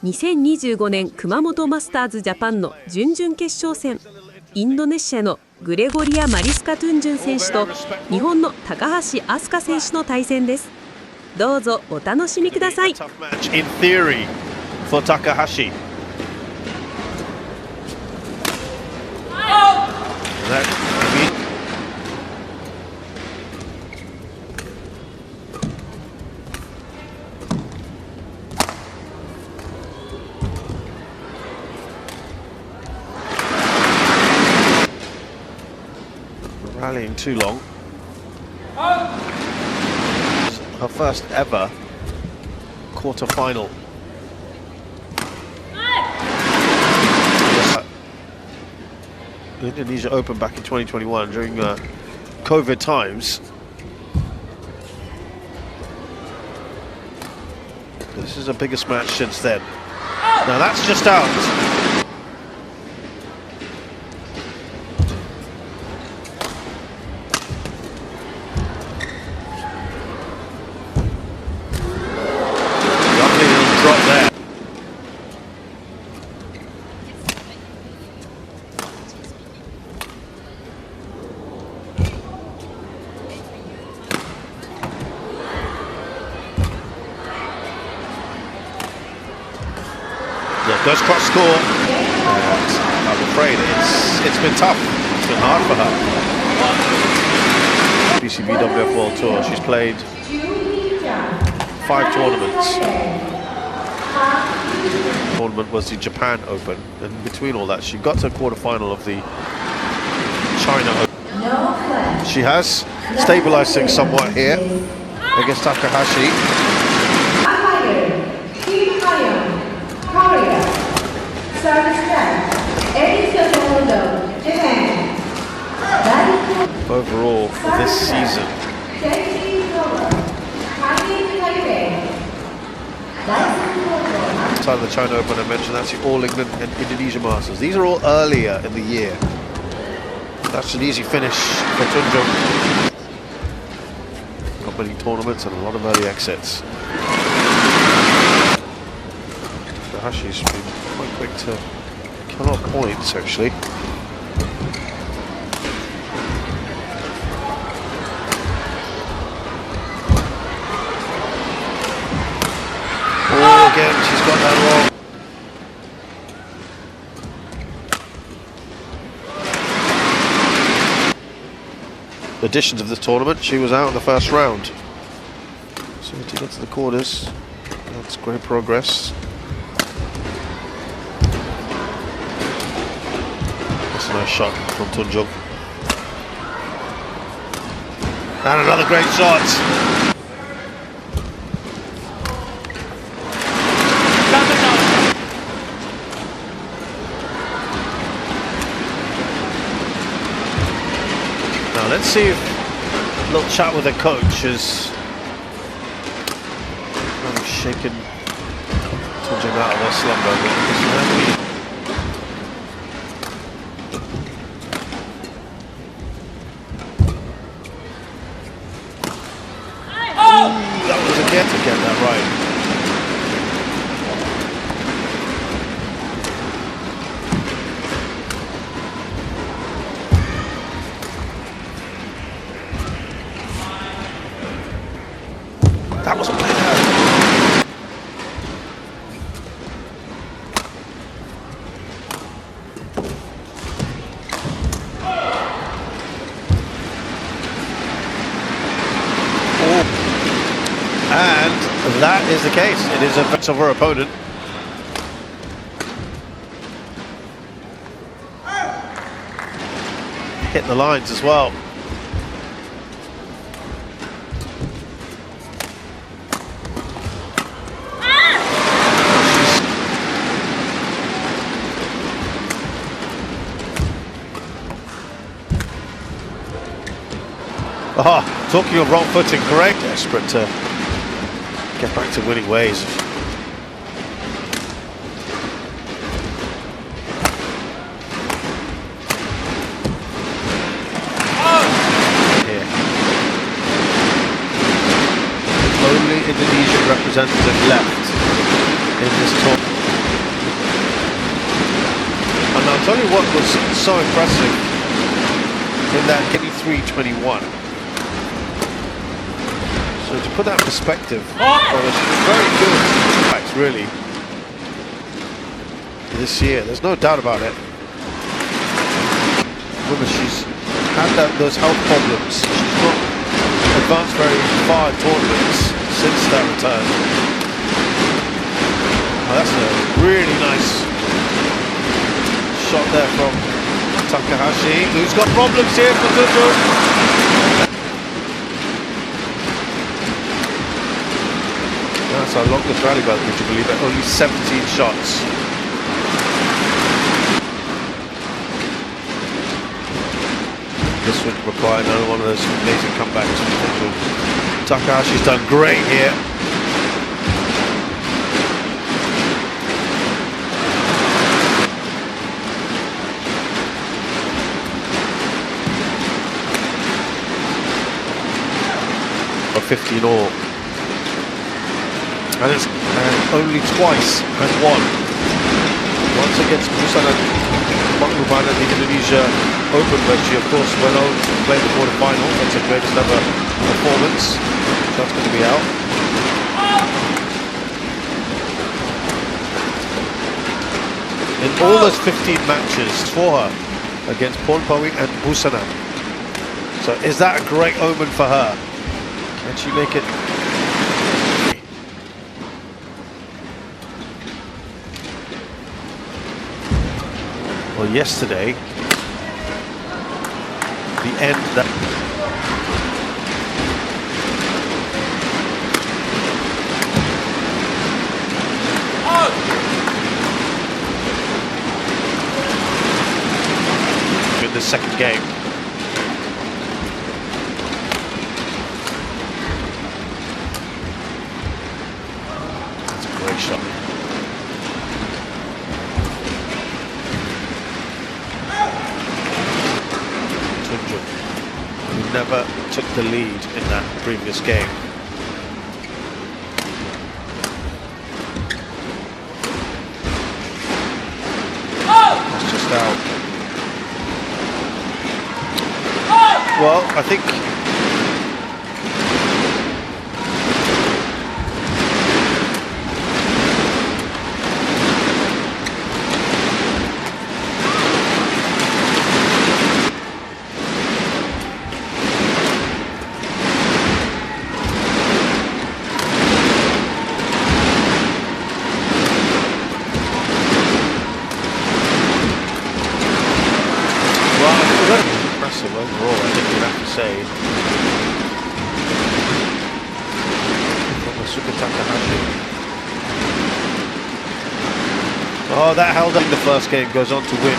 2025年熊本マスターズジャパンの準々決勝戦、インドネシアのグレゴリア・マリスカ・トゥンジュン選手と日本の高橋飛鳥選手の対戦です。どうぞお楽しみください。Rallying too long. Her first ever quarter-final. The Indonesia Open back in 2021 during COVID times. This is the biggest match since then. Now that's just out. Drop there. Yeah, goes cross score. And I'm afraid it's been tough. It's been hard for her. BCBWF World Tour. She's played 5 tournaments. Tournament was the Japan Open, and between all that she got to the quarter-final of the China Open. She has stabilized things somewhat here against Takahashi. Overall for this season, outside of the China Open, I mentioned that's the All England and Indonesia Masters. These are all earlier in the year. That's an easy finish for Tunjung. Not many tournaments and a lot of early exits. Takahashi's been quite quick to kill off points, actually. Oh, again, she's got that wrong. Additions of this tournament, she was out in the first round. So to get to the quarters, that's great progress. That's a nice shot from Tunjung. And another great shot. Now let's see if a little chat with the coach has kind of shaken Tunjung out of her slumber. That was again to get that right. That wasn't playing out. Oh. And that is the case. It is a bet of her opponent. Hit the lines as well. Ah, talking of wrong footing, correct. Desperate to get back to winning ways. Here. Only Indonesian representative left in this tournament. tell you what was so impressive in that 23-21. So to put that in perspective, well, it's very good, really, this year. There's no doubt about it. Remember, she's had those health problems. She's not advanced very far in tournaments since that return. Oh, that's a really nice shot there from Takahashi, who's got problems here for TUNJUNG. That's our longest rally, by the way, would you believe it? Only 17 shots. This would require another one of those amazing comebacks from TUNJUNG. Takahashi's done great here. A 15 all. And it's only twice has won. Once against Busana Mangluban at the Indonesia Open, but she of course went on to play the quarterfinal. That's her greatest ever performance. So that's going to be out. In all those 15 matches for her against Pornpowing and Busana. So is that a great omen for her? Can she make it? Well, yesterday, the end that in the second game. That's a great shot. Who never took the lead in that previous game. That's just out. Well, I think overall, I think you'd have to say from Asuka Takahashi. Oh, that held up in the first game, goes on to win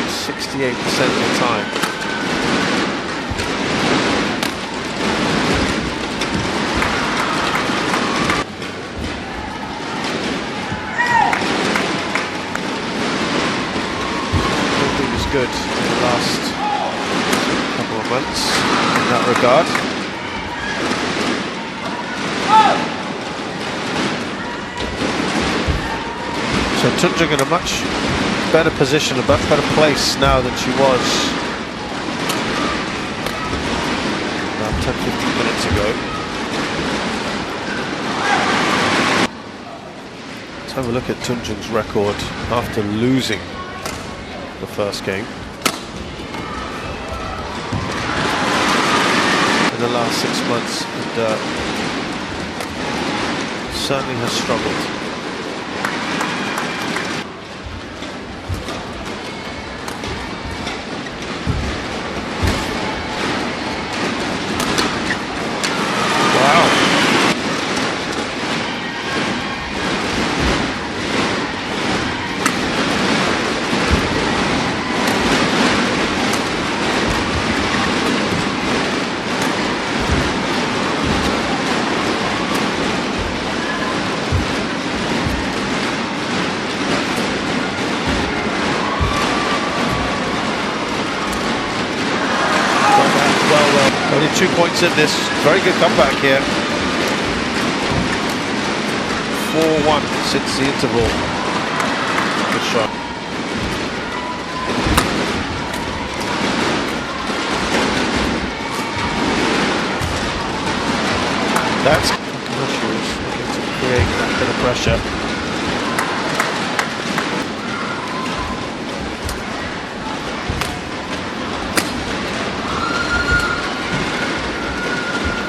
68% of the time. Good in the last couple of months in that regard. So TUNJUNG in a much better position, a much better place now than she was about 10-15 minutes ago. Let's have a look at TUNJUNG's record after losing the first game. In the last 6 months, and certainly has struggled. Wow. Only 2 points in this. Very good comeback here. 4-1 since the interval. Good shot. That's Takahashi looking to create that bit of pressure.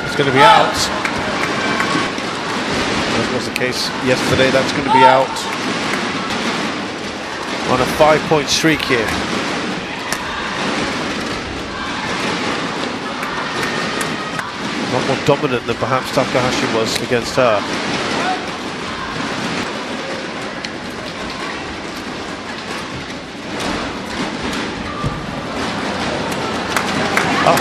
It's going to be out. As was the case yesterday, that's going to be out on a 5-point streak here. A lot more dominant than perhaps Takahashi was against her. Oh.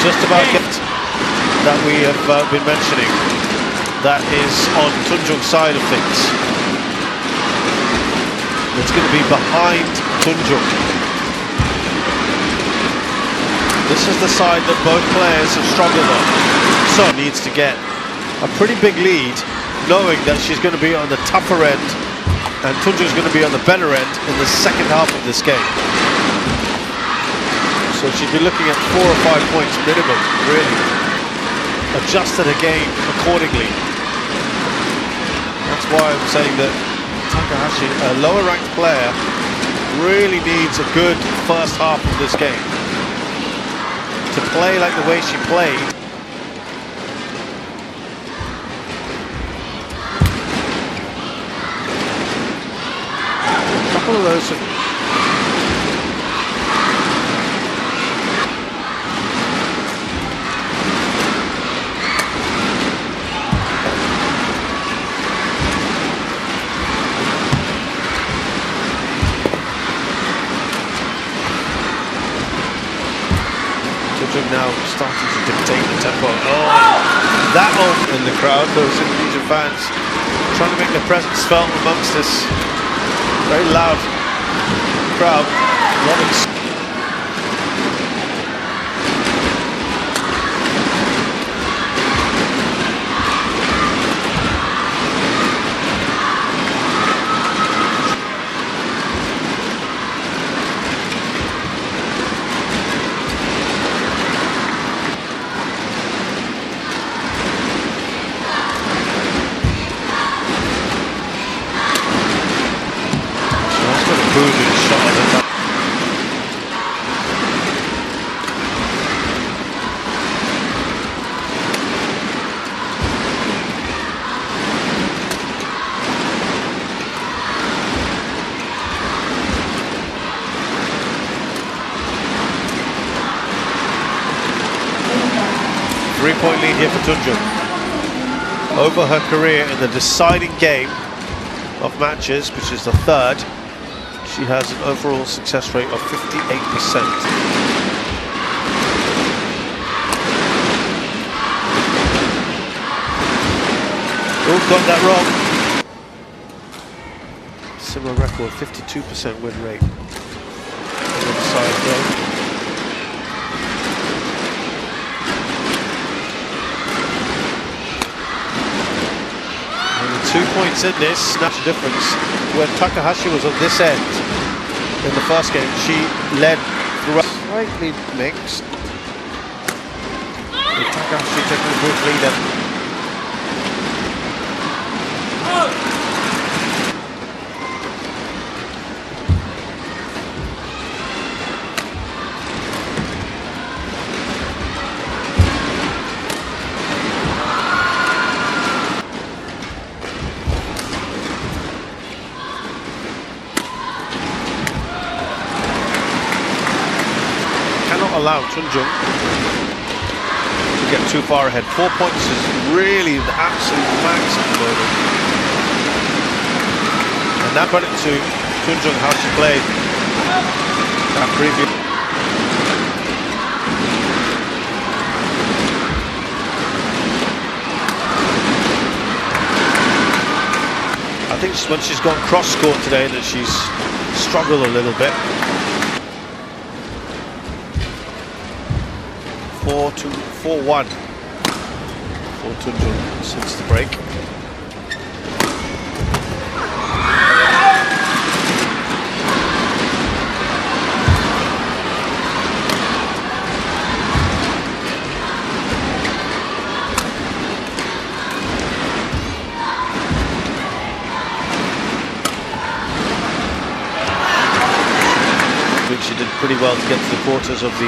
Just about get that we have been mentioning. That is on Tunjung's side of things. It's going to be behind Tunjung. This is the side that both players have struggled on. So needs to get a pretty big lead, knowing that she's going to be on the tougher end and Tunjung's going to be on the better end in the second half of this game. So she'd be looking at 4 or 5 points minimum, really. Adjusted her game accordingly. That's why I'm saying that Takahashi, a lower ranked player, really needs a good first half of this game. To play like the way she played. A couple of those. 200 now starting to dictate the tempo. Oh, that moment in the crowd, those Indonesian fans trying to make their presence felt amongst this very loud crowd. A lot of 3-point lead here for Tunjung. Over her career in the deciding game of matches, which is the third, she has an overall success rate of 58%. Oh, got that wrong. Similar record, 52% win rate. On the other side, though. Only 2 points in this, that's the difference. When Takahashi was on this end in the first game, she led throughout. Slightly mixed. With Takahashi taking the group lead. Allow Tunjung to get too far ahead. 4 points is really the absolute max at the moment. now credit to Tunjung how she played that previous. I think when she's gone cross court today that she's struggled a little bit. 4-1 for Tunjung since the break. She did pretty well to get to the quarters of the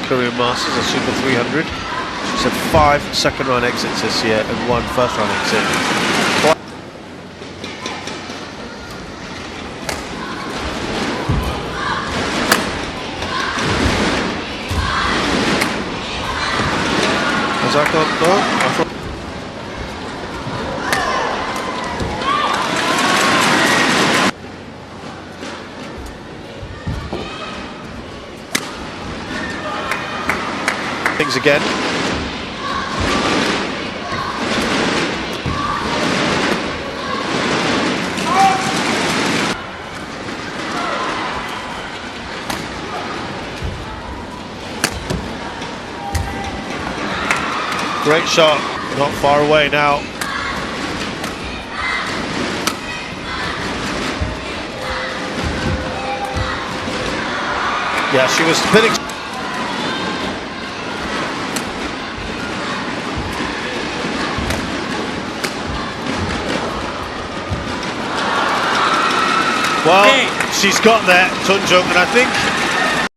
Korean Masters, a Super 300. She's had 5 second round exits this year and 1 first round exit. Asuka, no? I thought things again. Great shot, not far away now. Yeah, she was spinning. Well, she's got there, Tunjung, and I think